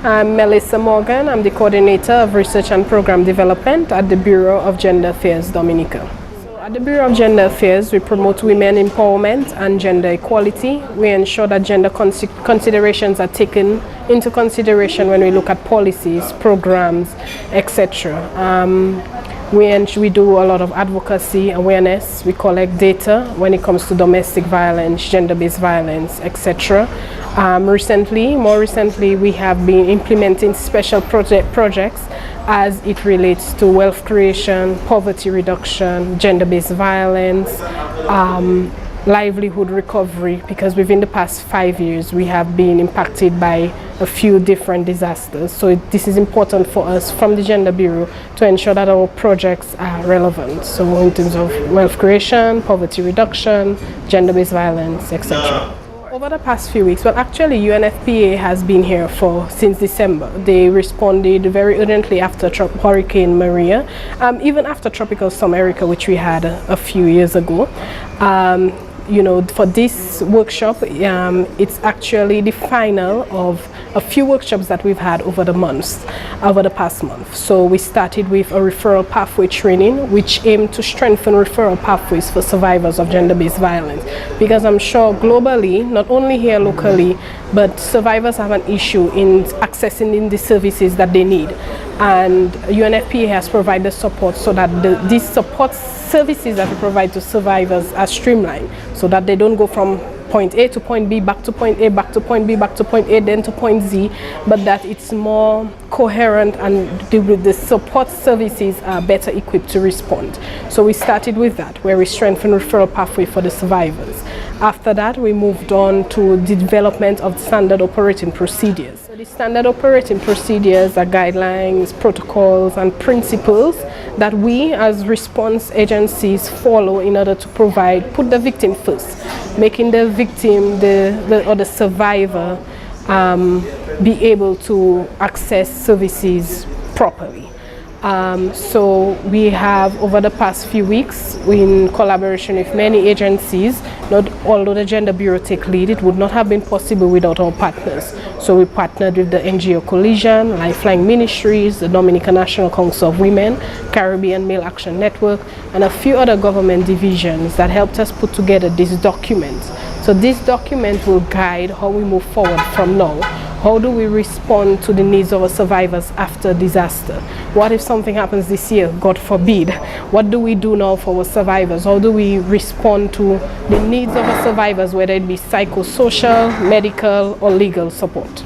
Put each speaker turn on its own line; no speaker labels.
I'm Melissa Morgan. I'm the coordinator of research and program development at the Bureau of Gender Affairs, Dominica. So at the Bureau of Gender Affairs, we promote women empowerment and gender equality. We ensure that gender considerations are taken into consideration when we look at policies, programs, etc. We do a lot of advocacy, awareness. We collect data when it comes to domestic violence, gender-based violence, etc. More recently, we have been implementing special projects as it relates to wealth creation, poverty reduction, gender-based violence, livelihood recovery, because within the past 5 years we have been impacted by a few different disasters. So this is important for us from the Gender Bureau to ensure that our projects are relevant. So in terms of wealth creation, poverty reduction, gender-based violence, etc. Over the past few weeks, well, actually UNFPA has been here since December. They responded very urgently after Hurricane Maria, even after Tropical Storm Erica, which we had a few years ago. For this workshop, it's actually the final of a few workshops that we've had over the past month. So we started with a referral pathway training, which aimed to strengthen referral pathways for survivors of gender-based violence. Because I'm sure globally, not only here locally, but survivors have an issue in accessing the services that they need. And UNFPA has provided support so that these support services that we provide to survivors are streamlined, so that they don't go from point A to point B, back to point A, back to point B, back to point A, then to point Z, but that it's more coherent and the support services are better equipped to respond. So we started with that, where we strengthened referral pathway for the survivors. After that, we moved on to the development of standard operating procedures. So the standard operating procedures are guidelines, protocols, and principles that we as response agencies follow in order to put the victim first, making the victim or the survivor be able to access services properly. So we have, over the past few weeks, in collaboration with many agencies, although the Gender Bureau take lead, it would not have been possible without our partners. So we partnered with the NGO Coalition, Lifeline Ministries, the Dominica National Council of Women, Caribbean Male Action Network, and a few other government divisions that helped us put together this document. So this document will guide how we move forward from now. How do we respond to the needs of our survivors after disaster? What if something happens this year, God forbid? What do we do now for our survivors? How do we respond to the needs of our survivors, whether it be psychosocial, medical, or legal support?